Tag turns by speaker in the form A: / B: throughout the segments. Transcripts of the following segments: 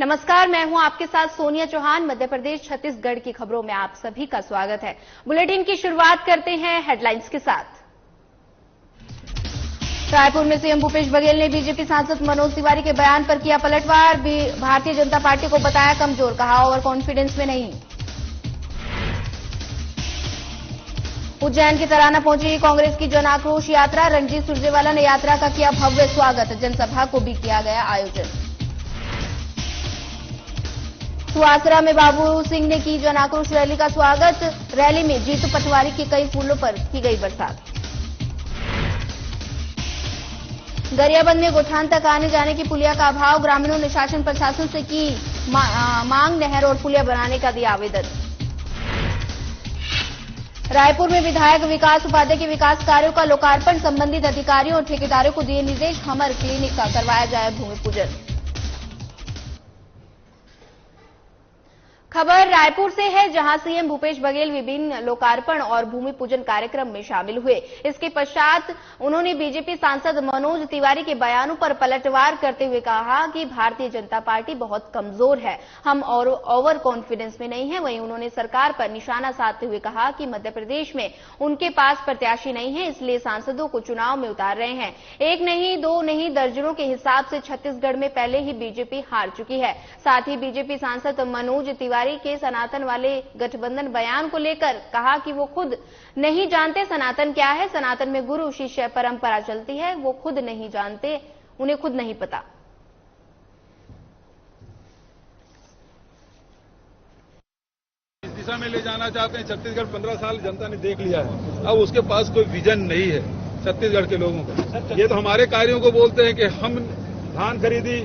A: नमस्कार, मैं हूं आपके साथ सोनिया चौहान। मध्य प्रदेश छत्तीसगढ़ की खबरों में आप सभी का स्वागत है। बुलेटिन की शुरुआत करते हैं हेडलाइंस के साथ। रायपुर में सीएम भूपेश बघेल ने बीजेपी सांसद मनोज तिवारी के बयान पर किया पलटवार। भारतीय जनता पार्टी को बताया कमजोर, कहा ओवर कॉन्फिडेंस में नहीं। उज्जैन की तराना पहुंची कांग्रेस की जन आक्रोश यात्रा। रणजीत सुरजेवाला ने यात्रा का किया भव्य स्वागत। जनसभा को भी किया गया आयोजन। सुवासरा में बाबू सिंह ने की जन आक्रोश रैली का स्वागत। रैली में जीतू पटवारी के कई फूलों पर की गई बरसात। गरियाबंद में गोठान तक आने जाने की पुलिया का अभाव। ग्रामीणों ने शासन प्रशासन से की मांग, नहर और पुलिया बनाने का दिया आवेदन। रायपुर में विधायक विकास उपाध्याय के विकास कार्यों का लोकार्पण। संबंधित अधिकारियों और ठेकेदारों को दिए निर्देश, हमर क्लिनिक का करवाया जाए भूमि पूजन। खबर रायपुर से है, जहां सीएम भूपेश बघेल विभिन्न लोकार्पण और भूमि पूजन कार्यक्रम में शामिल हुए। इसके पश्चात उन्होंने बीजेपी सांसद मनोज तिवारी के बयानों पर पलटवार करते हुए कहा कि भारतीय जनता पार्टी बहुत कमजोर है, हम और ओवर कॉन्फिडेंस में नहीं है। वहीं उन्होंने सरकार पर निशाना साधते हुए कहा कि मध्य प्रदेश में उनके पास प्रत्याशी नहीं है, इसलिए सांसदों को चुनाव में उतार रहे हैं। एक नहीं, दो नहीं, दर्जनों के हिसाब से छत्तीसगढ़ में पहले ही बीजेपी हार चुकी है। साथ ही बीजेपी सांसद मनोज तिवारी के सनातन वाले गठबंधन बयान को लेकर कहा कि वो खुद नहीं जानते सनातन क्या है। सनातन में गुरु शिष्य परंपरा चलती है, वो खुद नहीं जानते, उन्हें खुद नहीं पता।
B: इस दिशा में ले जाना चाहते हैं। छत्तीसगढ़ 15 साल जनता ने देख लिया है, अब उसके पास कोई विजन नहीं है छत्तीसगढ़ के लोगों का। ये तो हमारे कार्यों को बोलते हैं कि हम धान खरीदी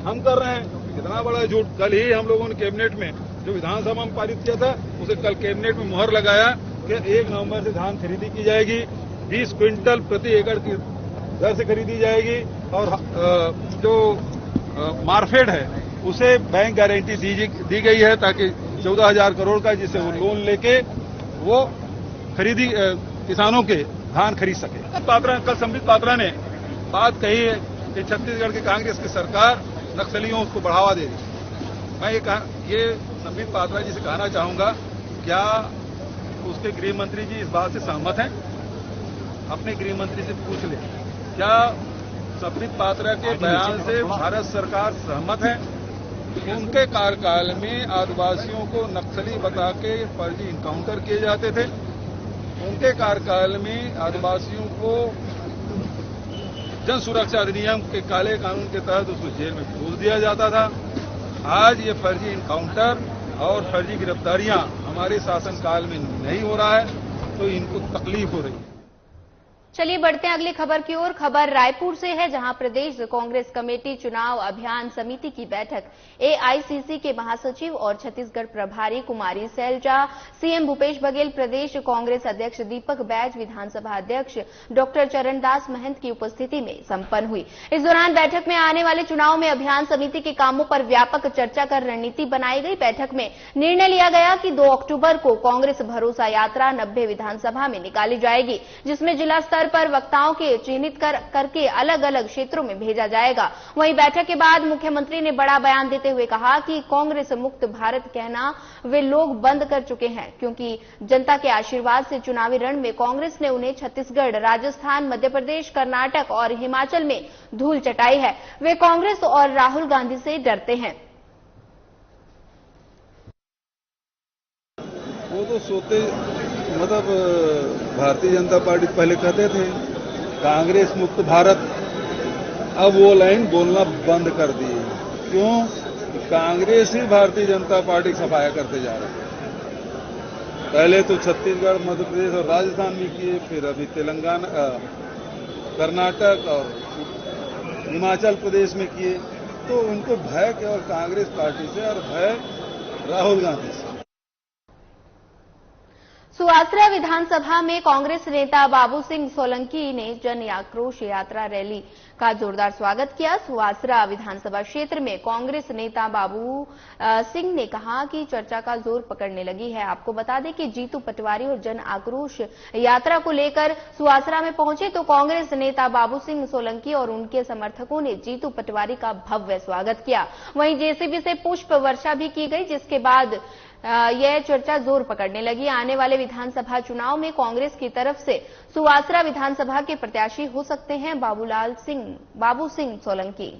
B: हम कर रहे हैं, कितना बड़ा झूठ। कल ही हम लोगों ने कैबिनेट में जो विधानसभा में पारित किया था, उसे कल कैबिनेट में मुहर लगाया कि 1 नवंबर से धान खरीदी की जाएगी, 20 क्विंटल प्रति एकड़ की दर से खरीदी जाएगी और जो मार्फेड है उसे बैंक गारंटी दी गई है ताकि 14,000 करोड़ का, जिससे वो लोन लेके वो खरीदी किसानों के धान खरीद सके। कल संबित पात्रा ने बात कही है कि छत्तीसगढ़ की कांग्रेस की सरकार नक्सलियों को बढ़ावा दे रही। मैं ये संबित पात्रा जी से कहना चाहूंगा, क्या उसके गृह मंत्री जी इस बात से सहमत हैं? अपने गृह मंत्री से पूछ ले, क्या संबित पात्रा के बयान से भारत सरकार सहमत है? उनके कार्यकाल में आदिवासियों को नक्सली बता के फर्जी इनकाउंटर किए जाते थे। उनके कार्यकाल में आदिवासियों को जन सुरक्षा अधिनियम के काले कानून के तहत उसको जेल में भेज दिया जाता था। आज ये फर्जी इनकाउंटर और फर्जी गिरफ्तारियां हमारे शासनकाल में नहीं हो रहा है, तो इनको तकलीफ हो रही है।
A: चलिए बढ़ते हैं अगली खबर की ओर। खबर रायपुर से है, जहां प्रदेश कांग्रेस कमेटी चुनाव अभियान समिति की बैठक एआईसीसी के महासचिव और छत्तीसगढ़ प्रभारी कुमारी सैलजा, सीएम भूपेश बघेल, प्रदेश कांग्रेस अध्यक्ष दीपक बैज, विधानसभा अध्यक्ष डॉक्टर चरणदास महंत की उपस्थिति में संपन्न हुई। इस दौरान बैठक में आने वाले चुनाव में अभियान समिति के कामों पर व्यापक चर्चा कर रणनीति बनाई गई। बैठक में निर्णय लिया गया कि 2 अक्टूबर को कांग्रेस भरोसा यात्रा 90 विधानसभा में निकाली जाएगी, जिसमें जिला स्तर पर वक्ताओं के चिन्हित करके अलग अलग क्षेत्रों में भेजा जाएगा। वहीं बैठक के बाद मुख्यमंत्री ने बड़ा बयान देते हुए कहा कि कांग्रेस मुक्त भारत कहना वे लोग बंद कर चुके हैं, क्योंकि जनता के आशीर्वाद से चुनावी रण में कांग्रेस ने उन्हें छत्तीसगढ़, राजस्थान, मध्य प्रदेश, कर्नाटक और हिमाचल में धूल चटाई है। वे कांग्रेस और राहुल गांधी से डरते हैं।
B: वो तो सोते मतलब भारतीय जनता पार्टी पहले कहते थे कांग्रेस मुक्त भारत, अब वो लाइन बोलना बंद कर दी। क्यों? कांग्रेस ही भारतीय जनता पार्टी की सफाया करते जा रहे हैं। पहले तो छत्तीसगढ़, मध्य प्रदेश और राजस्थान में किए, फिर अभी तेलंगाना, कर्नाटक और हिमाचल प्रदेश में किए। तो उनको भय केवल कांग्रेस पार्टी से और भय राहुल गांधी से।
A: सुवासरा विधानसभा में कांग्रेस नेता बाबू सिंह सोलंकी ने जन आक्रोश यात्रा रैली का जोरदार स्वागत किया। सुवासरा विधानसभा क्षेत्र में कांग्रेस नेता बाबू सिंह ने कहा कि चर्चा का जोर पकड़ने लगी है। आपको बता दें कि जीतू पटवारी और जन आक्रोश यात्रा को लेकर सुवासरा में पहुंचे तो कांग्रेस नेता बाबू सिंह सोलंकी और उनके समर्थकों ने जीतू पटवारी का भव्य स्वागत किया। वहीं जेसीबी से पुष्प वर्षा भी की गई, जिसके बाद यह चर्चा जोर पकड़ने लगी। आने वाले विधानसभा चुनाव में कांग्रेस की तरफ से सुवासरा विधानसभा के प्रत्याशी हो सकते हैं बाबू सिंह सोलंकी।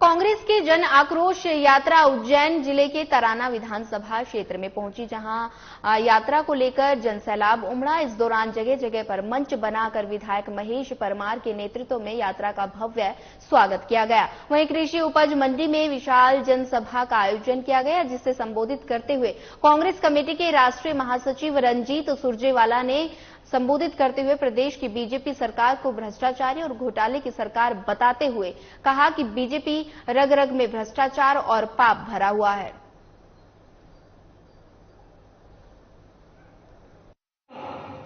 A: कांग्रेस की जन आक्रोश यात्रा उज्जैन जिले के तराना विधानसभा क्षेत्र में पहुंची, जहां यात्रा को लेकर जनसैलाब उमड़ा। इस दौरान जगह जगह पर मंच बनाकर विधायक महेश परमार के नेतृत्व में यात्रा का भव्य स्वागत किया गया। वहीं कृषि उपज मंडी में विशाल जनसभा का आयोजन किया गया, जिसे संबोधित करते हुए कांग्रेस कमेटी के राष्ट्रीय महासचिव रंजीत सुरजेवाला ने संबोधित करते हुए प्रदेश की बीजेपी सरकार को भ्रष्टाचारी और घोटाले की सरकार बताते हुए कहा कि बीजेपी रग रग में भ्रष्टाचार और पाप भरा हुआ है।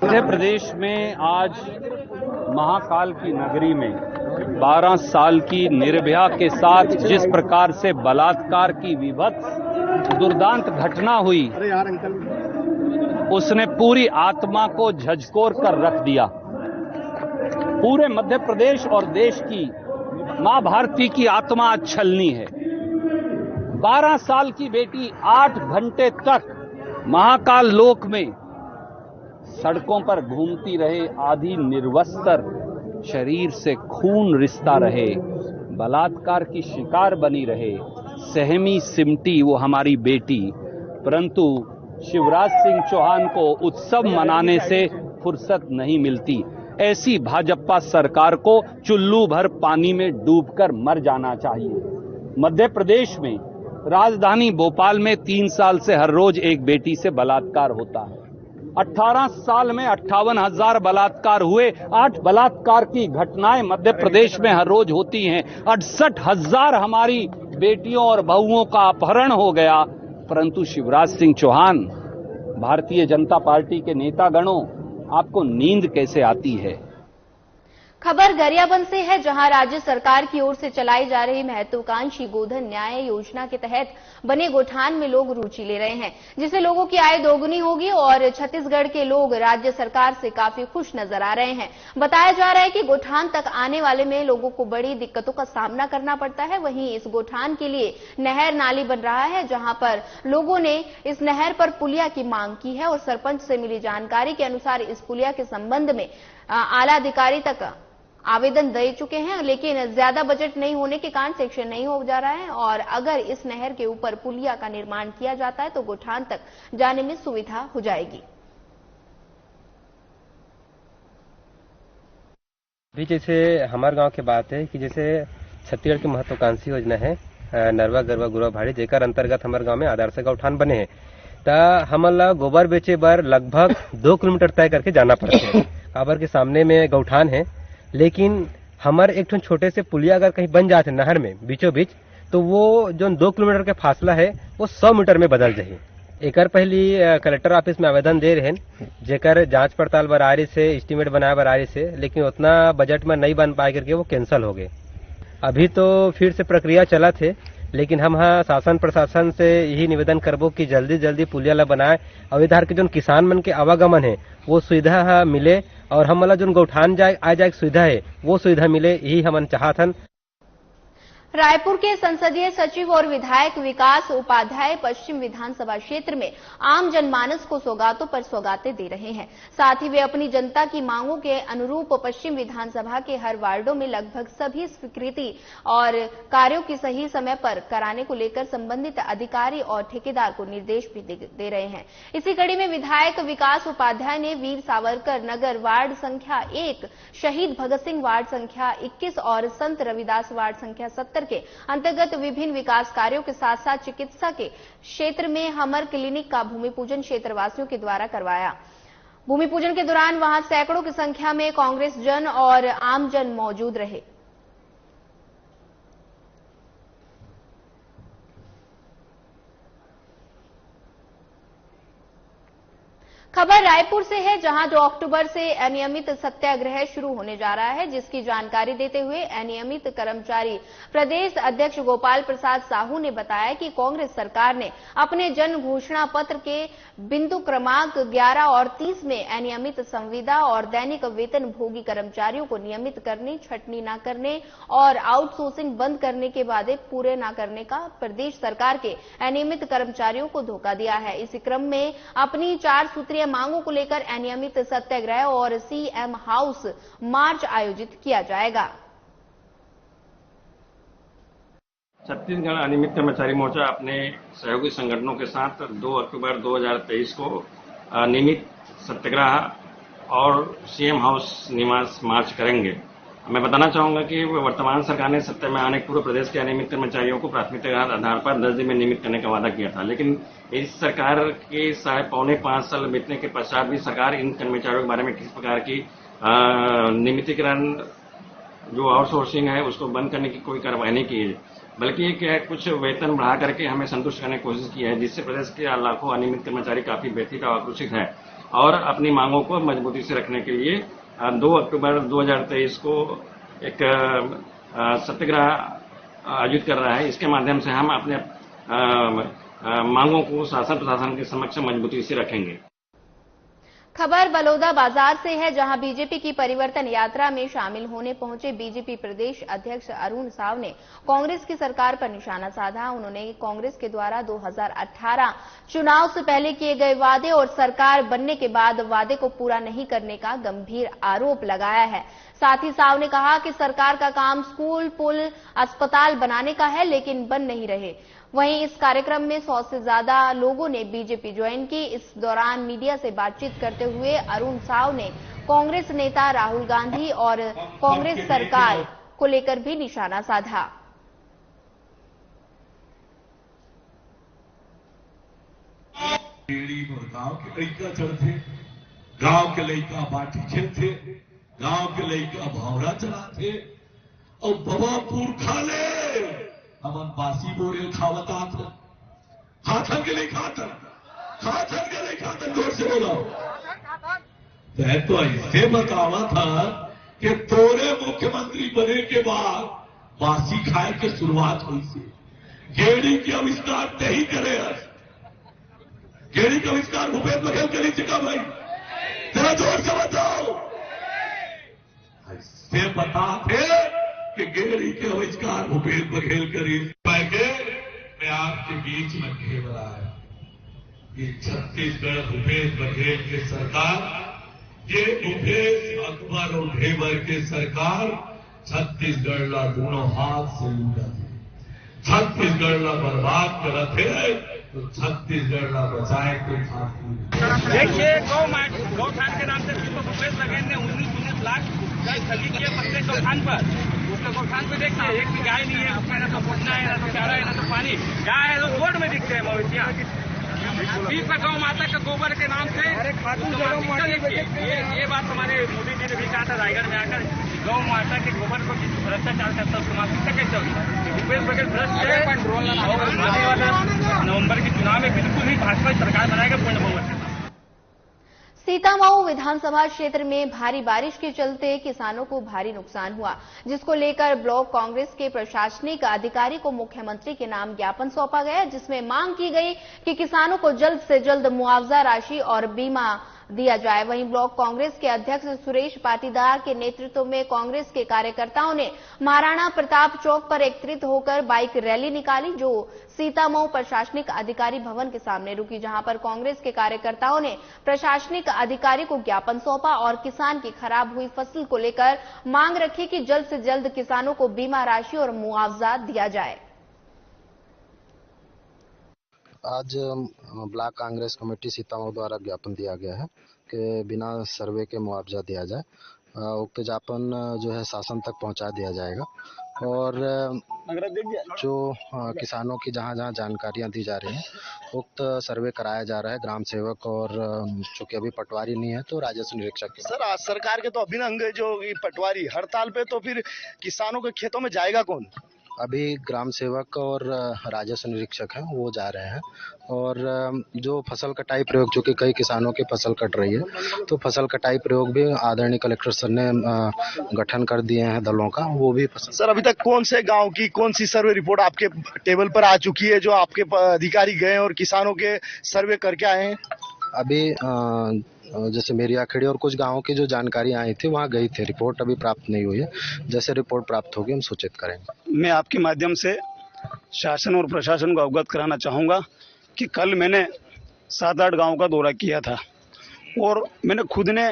C: मध्य प्रदेश में आज महाकाल की नगरी में 12 साल की निर्भया के साथ जिस प्रकार से बलात्कार की विभत्स दुर्दांत घटना हुई, उसने पूरी आत्मा को झकझोर कर रख दिया। पूरे मध्य प्रदेश और देश की मां भारती की आत्मा छलनी है। 12 साल की बेटी 8 घंटे तक महाकाल लोक में सड़कों पर घूमती रहे, आधी निर्वस्त्र, शरीर से खून रिसता रहे, बलात्कार की शिकार बनी रहे, सहमी सिमटी वो हमारी बेटी। परंतु शिवराज सिंह चौहान को उत्सव मनाने से फुर्सत नहीं मिलती। ऐसी भाजपा सरकार को चुल्लू भर पानी में डूबकर मर जाना चाहिए। मध्य प्रदेश में राजधानी भोपाल में 3 साल से हर रोज एक बेटी से बलात्कार होता है। 18 साल में 58,000 बलात्कार हुए। 8 बलात्कार की घटनाएं मध्य प्रदेश में हर रोज होती हैं। 68,000 हमारी बेटियों और बहुओं का अपहरण हो गया। परंतु शिवराज सिंह चौहान, भारतीय जनता पार्टी के नेतागणों, आपको नींद कैसे आती है?
A: खबर गरियाबंद से है, जहां राज्य सरकार की ओर से चलाई जा रही महत्वाकांक्षी गोधन न्याय योजना के तहत बने गोठान में लोग रुचि ले रहे हैं, जिससे लोगों की आय दोगुनी होगी और छत्तीसगढ़ के लोग राज्य सरकार से काफी खुश नजर आ रहे हैं। बताया जा रहा है कि गोठान तक आने वाले में लोगों को बड़ी दिक्कतों का सामना करना पड़ता है। वहीं इस गोठान के लिए नहर नाली बन रहा है, जहां पर लोगों ने इस नहर पर पुलिया की मांग की है और सरपंच से मिली जानकारी के अनुसार इस पुलिया के संबंध में आला अधिकारी तक आवेदन दे चुके हैं, लेकिन ज्यादा बजट नहीं होने के कारण सेक्शन नहीं हो जा रहा है। और अगर इस नहर के ऊपर पुलिया का निर्माण किया जाता है तो गोठान तक जाने में सुविधा हो जाएगी।
D: अभी जैसे हमारे गांव की बात है कि जैसे छत्तीसगढ़ की महत्वाकांक्षी योजना है नरवा गरवा गुरवा भाड़ी, जेकर अंतर्गत हमारे गांव में आदर्श गौठान बने हैं। तो हमला गोबर बेचे बर लगभग 2 किलोमीटर तय करके जाना पड़ता है। काबर के सामने में गौठान है, लेकिन हमारे एक छोटे से पुलिया अगर कहीं बन जाते नहर में बीचों बीच, तो वो जो 2 किलोमीटर का फासला है वो 100 मीटर में बदल जाए। एकर पहली कलेक्टर ऑफिस में आवेदन दे रहे हैं, जेकर जांच पड़ताल बरारी से एस्टीमेट बनाए बरारी से, लेकिन उतना बजट में नहीं बन पाए करके वो कैंसिल हो गए। अभी तो फिर से प्रक्रिया चला थे, लेकिन हम शासन प्रशासन से यही निवेदन करबो कि जल्दी जल्दी पुलिया ला बनाए और इधर के जो किसान मन के आवागमन है वो सुविधा मिले और हमला जो गौठान आ जाए सुविधा है वो सुविधा मिले, यही हमन चाहतन।
A: रायपुर के संसदीय सचिव और विधायक विकास उपाध्याय पश्चिम विधानसभा क्षेत्र में आम जनमानस को सौगातों पर सौगातें दे रहे हैं। साथ ही वे अपनी जनता की मांगों के अनुरूप पश्चिम विधानसभा के हर वार्डों में लगभग सभी स्वीकृति और कार्यों की सही समय पर कराने को लेकर संबंधित अधिकारी और ठेकेदार को निर्देश भी दे रहे हैं। इसी कड़ी में विधायक विकास उपाध्याय ने वीर सावरकर नगर वार्ड संख्या 1, शहीद भगत सिंह वार्ड संख्या 21 और संत रविदास वार्ड संख्या 70 सत्तर के अंतर्गत विभिन्न विकास कार्यों के साथ साथ चिकित्सा के क्षेत्र में हमर क्लिनिक का भूमि पूजन क्षेत्रवासियों के द्वारा करवाया। भूमि पूजन के दौरान वहां सैकड़ों की संख्या में कांग्रेस जन और आमजन मौजूद रहे। खबर रायपुर से है, जहां 2 अक्टूबर से अनियमित सत्याग्रह शुरू होने जा रहा है, जिसकी जानकारी देते हुए अनियमित कर्मचारी प्रदेश अध्यक्ष गोपाल प्रसाद साहू ने बताया कि कांग्रेस सरकार ने अपने जन घोषणा पत्र के बिंदु क्रमांक 11 और 30 में अनियमित संविदा और दैनिक वेतन भोगी कर्मचारियों को नियमित करने, छटनी न करने और आउटसोर्सिंग बंद करने के वादे पूरे न करने का प्रदेश सरकार के अनियमित कर्मचारियों को धोखा दिया है। इसी क्रम में अपनी 4 सूत्रीय मांगों को लेकर अनियमित सत्याग्रह और सीएम हाउस मार्च आयोजित किया जाएगा।
E: छत्तीसगढ़ अनियमित कर्मचारी मोर्चा अपने सहयोगी संगठनों के साथ 2 अक्टूबर 2023 को नियमित सत्याग्रह और सीएम हाउस निवास मार्च करेंगे। मैं बताना चाहूंगा कि वर्तमान सरकार ने सत्ता में आने पूरे प्रदेश के अनियमित कर्मचारियों को प्राथमिकता आधार पर 10 दिन में नियमित करने का वादा किया था, लेकिन इस सरकार के 4.5 साल बीतने के पश्चात भी सरकार इन कर्मचारियों के बारे में किसी प्रकार की नियमितीकरण जो आउटसोर्सिंग है उसको बंद करने की कोई कार्रवाई नहीं की है, बल्कि क्या कुछ वेतन बढ़ा करके हमें संतुष्ट करने की कोशिश की है, जिससे प्रदेश के लाखों अनियमित कर्मचारी काफी व्यथित और आक्रोशित है और अपनी मांगों को मजबूती से रखने के लिए 2 अक्टूबर 2023 को एक सत्याग्रह आयोजित कर रहा है। इसके माध्यम से हम अपने मांगों को शासन प्रशासन के समक्ष मजबूती से रखेंगे।
A: खबर बलौदा बाजार से है, जहां बीजेपी की परिवर्तन यात्रा में शामिल होने पहुंचे बीजेपी प्रदेश अध्यक्ष अरुण साव ने कांग्रेस की सरकार पर निशाना साधा। उन्होंने कांग्रेस के द्वारा 2018 चुनाव से पहले किए गए वादे और सरकार बनने के बाद वादे को पूरा नहीं करने का गंभीर आरोप लगाया है। साथ ही साव ने कहा कि सरकार का काम स्कूल, पुल, अस्पताल बनाने का है, लेकिन बन नहीं रहे। वहीं इस कार्यक्रम में 100 से ज्यादा लोगों ने बीजेपी ज्वाइन की। इस दौरान मीडिया से बातचीत करते हुए अरुण साव ने कांग्रेस नेता राहुल गांधी और कांग्रेस सरकार को लेकर भी निशाना साधा।
F: गांव के लड़का चढ़ते, गांव के लड़का बाटी खेलते, गांव के लड़का भावरा चलाते और बवापुर खा ले हमन बासी बोरेल खावतात हाथन के लिए खातन जोर से बोलो। तो ऐसे बतावा था कि तोरे मुख्यमंत्री बने के बाद बासी खाए के शुरुआत हुई से गेड़ी के आविष्कार नहीं करे। गेड़ी का आविष्कार भूपेश बघेल करी चिका भाई, जरा जोर से बताओ। ऐसे बताते कि गेड़ी के आविष्कार भूपेश बघेल करी। मैं आपके बीच में खेल रहा है कि छत्तीसगढ़ भूपेश बघेल की सरकार, ये भूपेश अकबर और ढेबर की सरकार छत्तीसगढ़ ला दोनों हाथ से लूटा थे, छत्तीसगढ़ ला बर्बाद कर थे, तो छत्तीसगढ़ ला बचाए तो खाती।
C: देखिए गौठान के नाम से भूपेश बघेल ने 19 लाख खरीद किया प्रत्येक गौठान पर। उसका गौठान पे देखिए एक भी गाय नहीं है, उसमें ना तो पोछना है, ना तो चारा है, ना तो पानी। गाय है तो रोड में दिखते हैं मवेशियां। बीच में गौ माता का गोबर के नाम से ये बात हमारे मोदी जी ने भी कहा था रायगढ़ में आकर, गौ माता के गोबर को भ्रष्टाचार करता उसको माफी कैसे होगी। भूपेश बघेल भ्रष्ट है और आने वाला नवंबर के चुनाव में बिल्कुल ही भाजपा सरकार बनाएगा पूर्ण बहुमत के साथ।
A: सीतामऊ विधानसभा क्षेत्र में भारी बारिश के चलते किसानों को भारी नुकसान हुआ, जिसको लेकर ब्लॉक कांग्रेस के प्रशासनिक अधिकारी को मुख्यमंत्री के नाम ज्ञापन सौंपा गया, जिसमें मांग की गई कि किसानों को जल्द से जल्द मुआवजा राशि और बीमा दिया जाए। वहीं ब्लॉक कांग्रेस के अध्यक्ष सुरेश पाटीदार के नेतृत्व में कांग्रेस के कार्यकर्ताओं ने महाराणा प्रताप चौक पर एकत्रित होकर बाइक रैली निकाली, जो सीतामऊ प्रशासनिक अधिकारी भवन के सामने रुकी, जहां पर कांग्रेस के कार्यकर्ताओं ने प्रशासनिक अधिकारी को ज्ञापन सौंपा और किसान की खराब हुई फसल को लेकर मांग रखी कि जल्द से जल्द किसानों को बीमा राशि और मुआवजा दिया जाए।
G: आज ब्लॉक कांग्रेस कमेटी सीतामऊ द्वारा ज्ञापन दिया गया है कि बिना सर्वे के मुआवजा दिया जाए। उक्त ज्ञापन जो है शासन तक पहुंचा दिया जाएगा और जो किसानों की जहां जहां जानकारियां दी जा रही हैं, उक्त सर्वे कराया जा रहा है ग्राम सेवक और चूंकि अभी पटवारी नहीं है तो राजस्व निरीक्षक के।
H: सर, सरकार के तो अभिन्न अंग जो पटवारी हड़ताल पे, तो फिर किसानों के खेतों में जाएगा कौन?
G: अभी ग्राम सेवक और राजस्व निरीक्षक हैं वो जा रहे हैं, और जो फसल कटाई प्रयोग, चूंकि कई किसानों की फसल कट रही है तो फसल कटाई प्रयोग भी आदरणीय कलेक्टर सर ने गठन कर दिए हैं दलों का, वो भी फसल।
H: सर, अभी तक कौन से गांव की कौन सी सर्वे रिपोर्ट आपके टेबल पर आ चुकी है जो आपके अधिकारी गए और किसानों के सर्वे करके आए हैं?
G: अभी जैसे मेरी आखिड़ी और कुछ गांवों की जो जानकारी आई थी वहां गई थी, रिपोर्ट अभी प्राप्त नहीं हुई है, जैसे रिपोर्ट प्राप्त होगी हम सूचित करेंगे।
H: मैं आपके माध्यम से शासन और प्रशासन को अवगत कराना चाहूंगा कि कल मैंने 7-8 गांवों का दौरा किया था और मैंने खुद ने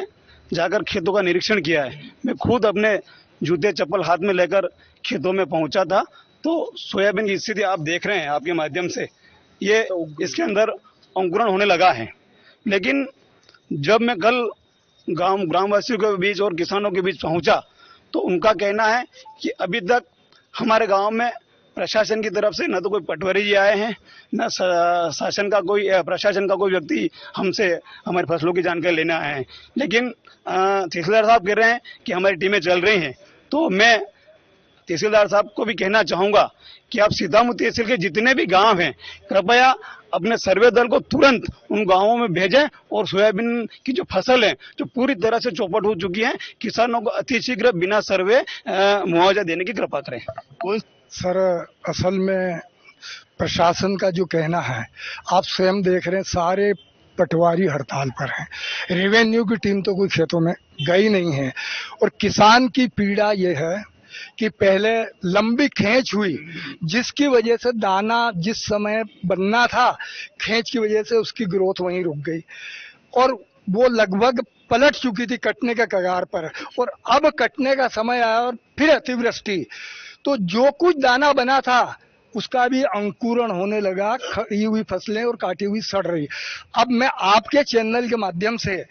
H: जाकर खेतों का निरीक्षण किया है। मैं खुद अपने जूते चप्पल हाथ में लेकर खेतों में पहुंचा था, तो सोयाबीन की स्थिति आप देख रहे हैं आपके माध्यम से, ये इसके अंदर अंकुरण होने लगा है। लेकिन जब मैं कल ग्रामवासियों के बीच और किसानों के बीच पहुंचा तो उनका कहना है कि अभी तक हमारे गांव में प्रशासन की तरफ से न तो कोई पटवारी जी आए हैं, न प्रशासन का कोई व्यक्ति हमसे हमारी फसलों की जानकारी लेने आए हैं। लेकिन तहसीलदार साहब कह रहे हैं कि हमारी टीमें चल रही हैं, तो मैं तहसीलदार साहब को भी कहना चाहूंगा कि आप सीतामऊ तहसील के जितने भी गांव हैं, कृपया अपने सर्वे दल को तुरंत उन गांवों में भेजें और सोयाबीन की जो फसल है जो पूरी तरह से चौपट हो चुकी है, किसानों को अतिशीघ्र बिना सर्वे मुआवजा देने की कृपा करें।
I: सर, असल में प्रशासन का जो कहना है, आप स्वयं देख रहे हैं, सारे पटवारी हड़ताल पर हैं, रेवेन्यू की टीम तो कोई खेतों में गई नहीं है। और किसान की पीड़ा ये है कि पहले लंबी खींच हुई, जिसकी वजह से दाना जिस समय बनना था, खींच की वजह से उसकी ग्रोथ वहीं रुक गई और वो लगभग पलट चुकी थी कटने के कगार पर, और अब कटने का समय आया और फिर अतिवृष्टि, तो जो कुछ दाना बना था उसका भी अंकुरण होने लगा, खड़ी हुई फसलें और काटी हुई सड़ रही। अब मैं आपके चैनल के माध्यम से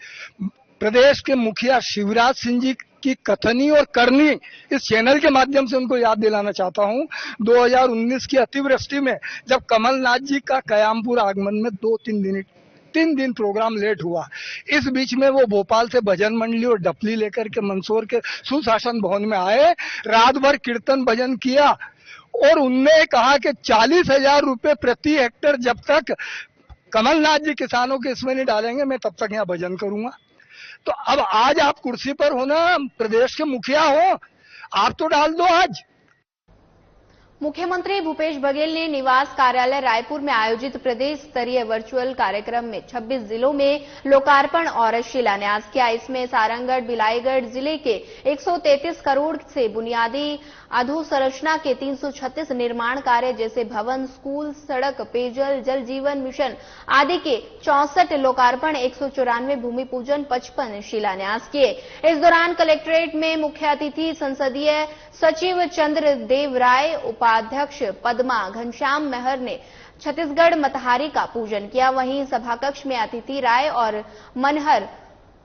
I: प्रदेश के मुखिया शिवराज सिंह जी की कथनी और करनी इस चैनल के माध्यम से उनको याद दिलाना चाहता हूं। 2019 की अतिवृष्टि में जब कमलनाथ जी का कयामपुर आगमन में 3 दिन प्रोग्राम लेट हुआ, इस बीच में वो भोपाल से भजन मंडली और डपली लेकर के मंदसौर के सुशासन भवन में आए, रात भर कीर्तन भजन किया और उनने कहा कि 40,000 रुपए प्रति हेक्टेयर जब तक कमलनाथ जी किसानों के इसमें नहीं डालेंगे, मैं तब तक यहाँ भजन करूंगा। तो अब आज आप कुर्सी पर हो ना, प्रदेश के मुखिया हो, आप तो डाल दो आज।
A: मुख्यमंत्री भूपेश बघेल ने निवास कार्यालय रायपुर में आयोजित प्रदेश स्तरीय वर्चुअल कार्यक्रम में 26 जिलों में लोकार्पण और शिलान्यास किया। इसमें सारंगगढ़ बिलाईगढ़ जिले के 133 करोड़ से बुनियादी अधोसंरचना के 336 निर्माण कार्य जैसे भवन, स्कूल, सड़क, पेयजल, जल जीवन मिशन आदि के 64 लोकार्पण, 194 भूमि पूजन, 55 शिलान्यास किए। इस दौरान कलेक्ट्रेट में मुख्य अतिथि संसदीय सचिव चंद्रदेव राय, उपाध्यक्ष पद्मा घनश्याम महर ने छत्तीसगढ़ मतहारी का पूजन किया। वहीं सभाकक्ष में अतिथि राय और मनहर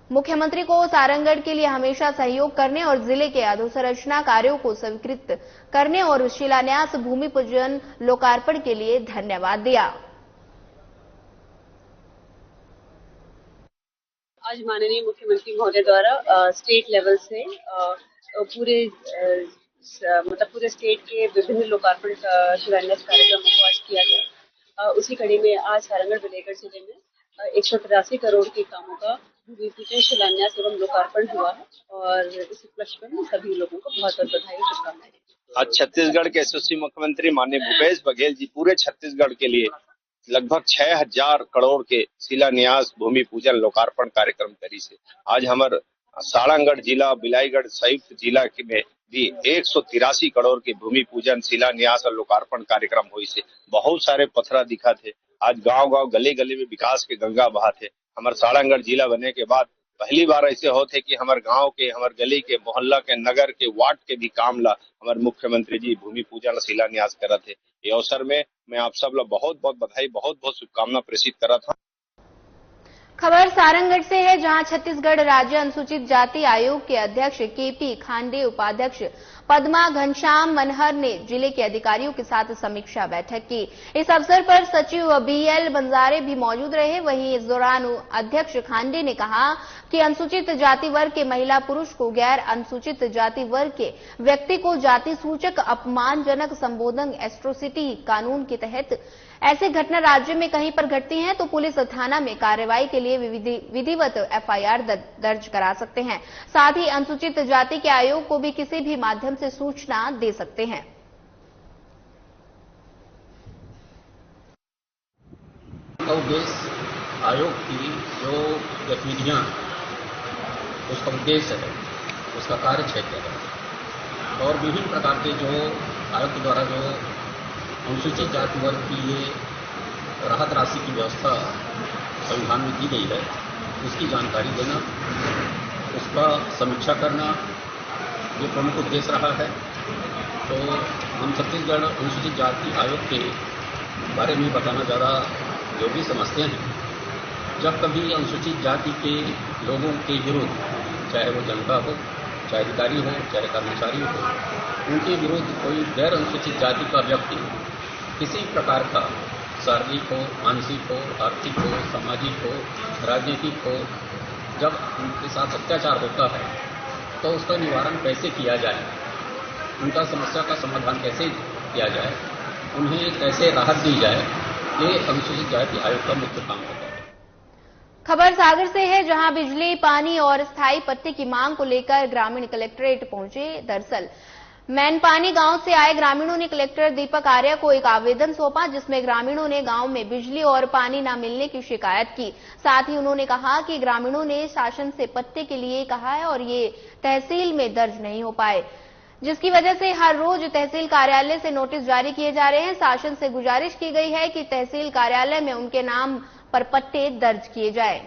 A: मुख्यमंत्री को सारंगगढ़ के लिए हमेशा सहयोग करने और जिले के अधोसंरचना कार्यों को स्वीकृत करने और शिलान्यास, भूमि पूजन, लोकार्पण के लिए धन्यवाद दिया।
J: आज माननीय मुख्यमंत्री महोदय द्वारा स्टेट लेवल से पूरे स्टेट के विभिन्न लोकार्पण शिलान्यास कार्यक्रमों को आज किया गया। उसी कड़ी में आज सारंगगढ़ बिलाईगढ़ जिले में 183 करोड़ के कामों का भूमि पूजन, शिलान्यास एवं लोकार्पण हुआ है और इस उपलक्ष्य में सभी लोगों को बहुत बहुत बधाई और शुभकामनाएं।
K: आज छत्तीसगढ़ के यशस्वी मुख्यमंत्री माननीय भूपेश बघेल जी पूरे छत्तीसगढ़ के लिए लगभग 6000 करोड़ के शिलान्यास, भूमि पूजन, लोकार्पण कार्यक्रम करी से आज हमारे सारंगगढ़ जिला, बिलाईगढ़ संयुक्त जिला में भी 183 करोड़ के भूमि पूजन, शिलान्यास और लोकार्पण कार्यक्रम हुई से बहुत सारे पथरा दिखा थे। आज गांव-गांव, गली-गली में विकास के गंगा बहा थे। हमारे सारंगगढ़ जिला बनने के बाद पहली बार ऐसे होते कि हमारे गांव के, हमारे गली के, मोहल्ला के, नगर के, वार्ड के भी काम ला हमारे मुख्यमंत्री जी भूमि पूजन शिलान्यास करा थे। ये अवसर में मैं आप सब लोग बहुत बहुत बधाई, बहुत बहुत शुभकामना प्रेषित करा था।
A: खबर सारंगगढ़ से है, जहां छत्तीसगढ़ राज्य अनुसूचित जाति आयोग के अध्यक्ष केपी खांडे, उपाध्यक्ष पद्मा घनश्याम मनहर ने जिले के अधिकारियों के साथ समीक्षा बैठक की। इस अवसर पर सचिव बीएल बंजारे भी मौजूद रहे। वहीं इस दौरान अध्यक्ष खांडे ने कहा कि अनुसूचित जाति वर्ग के महिला पुरुष को गैर अनुसूचित जाति वर्ग के व्यक्ति को जाति सूचक अपमानजनक संबोधन एट्रोसिटी कानून के तहत ऐसी घटना राज्य में कहीं पर घटती है तो पुलिस थाना में कार्रवाई के लिए विधिवत एफआईआर दर्ज करा सकते हैं। साथ ही अनुसूचित जाति के आयोग को भी किसी भी माध्यम से सूचना दे सकते हैं।
L: उद्देश्य आयोग की जो गतिविधियां, उसका उद्देश्य है, उसका कार्य क्षेत्र है और विभिन्न प्रकार के जो आयोग के द्वारा जो अनुसूचित जाति वर्ग के लिए राहत राशि की व्यवस्था संविधान में की गई है, उसकी जानकारी देना, उसका समीक्षा करना ये प्रमुख उद्देश्य रहा है। तो हम छत्तीसगढ़ अनुसूचित जाति आयोग के बारे में बताना ज़्यादा जरूरी समझते हैं। जब कभी अनुसूचित जाति के लोगों के विरुद्ध, चाहे वो जनता हो, चाहे अधिकारी हो, चाहे कर्मचारी हो, उनके विरुद्ध कोई गैर अनुसूचित जाति का व्यक्ति किसी प्रकार का शारीरिक हो, मानसिक हो, आर्थिक हो, सामाजिक हो, राजनीतिक हो, जब उनके साथ अत्याचार होता है तो उसका निवारण कैसे किया जाए, उनका समस्या का समाधान कैसे किया जाए, उन्हें कैसे राहत दी जाए, ये अनुसूचित जाति आयोग का मुख्य काम होता है।
A: खबर सागर से है, जहां बिजली, पानी और स्थायी पट्टे की मांग को लेकर ग्रामीण कलेक्ट्रेट पहुंचे। दरअसल मैनपानी गांव से आए ग्रामीणों ने कलेक्टर दीपक आर्य को एक आवेदन सौंपा, जिसमें ग्रामीणों ने गांव में बिजली और पानी न मिलने की शिकायत की। साथ ही उन्होंने कहा कि ग्रामीणों ने शासन से पट्टे के लिए कहा है और ये तहसील में दर्ज नहीं हो पाए, जिसकी वजह से हर रोज तहसील कार्यालय से नोटिस जारी किए जा रहे हैं। शासन से गुजारिश की गई है कि तहसील कार्यालय में उनके नाम पर पट्टे दर्ज किए जाए।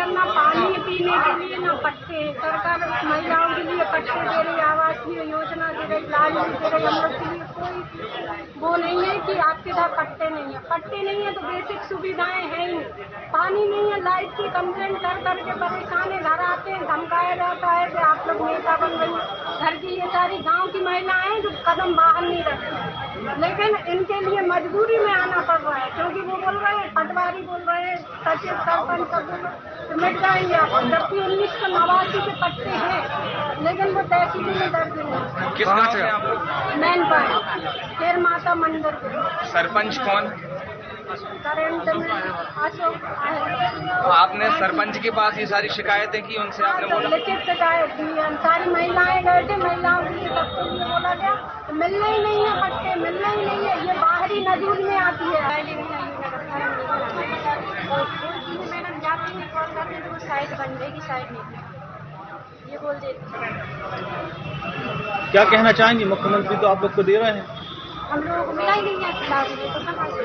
M: ना पानी पीने के लिए ना पट्टे, सरकार महिलाओं के लिए पट्टे दे रही, आवासीय योजना दे रही, लाल दे रही, हम लोग के लिए कोई वो नहीं है कि आपके इधर पट्टे नहीं है। पट्टे नहीं है तो बेसिक सुविधाएं हैं ही, पानी नहीं है, लाइट की कंप्लेंट कर करके परेशान है, घर आते हैं धमकाया जाता है कि आप लोग नेता बन गई। घर की ये सारी गाँव की महिलाएं जो कदम बाहर नहीं रखती, लेकिन इनके लिए मजबूरी में आना पड़ रहा है, क्योंकि वो बोल रहे हैं, पटवारी बोल रहे हैं, सचिव सरपंच सब मिट जाएंगे आप, जबकि 1989 के पट्टे हैं, लेकिन वो तहसील में दर्ज नहीं।
N: किस गाँव से आप लोग?
M: मैनपानी, शेर माता मंदिर।
N: सरपंच कौन? आपने सरपंच के पास ये सारी शिकायतें की, उनसे आपने बोला?
M: लिखित शिकायत की, सारी महिलाएं गए थे, महिलाओं के लिए सबको ये बोला गया मिलना ही नहीं है पट्टे, मिलना ही नहीं है, ये बाहरी नजूर में आती है। मैडम जाती है कॉल करते तो साइड बन जाएगी, साइड नहीं, ये बोल देती।
N: क्या कहना चाहेंगे? मुख्यमंत्री तो आप लोग को दे रहे हैं,
M: हम लोगों को मिला ही नहीं है फिलहाल, तो कहाँ से?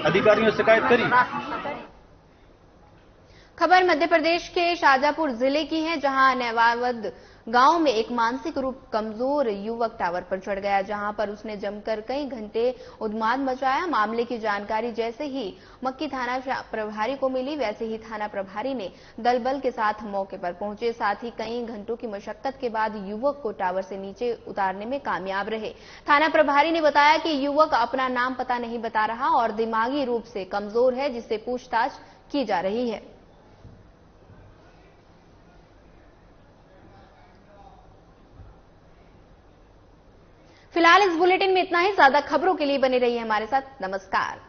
N: अधिकारियों से शिकायत करी।
A: खबर मध्य प्रदेश के शाजापुर जिले की है, जहां नेवावद गांव में एक मानसिक रूप कमजोर युवक टावर पर चढ़ गया, जहां पर उसने जमकर कई घंटे उन्माद मचाया। मामले की जानकारी जैसे ही मक्की थाना प्रभारी को मिली, वैसे ही थाना प्रभारी ने दल बल के साथ मौके पर पहुंचे। साथ ही कई घंटों की मशक्कत के बाद युवक को टावर से नीचे उतारने में कामयाब रहे। थाना प्रभारी ने बताया कि युवक अपना नाम पता नहीं बता रहा और दिमागी रूप से कमजोर है, जिससे पूछताछ की जा रही है। फिलहाल इस बुलेटिन में इतना ही। ज्यादा खबरों के लिए बने रहिए हमारे साथ। नमस्कार।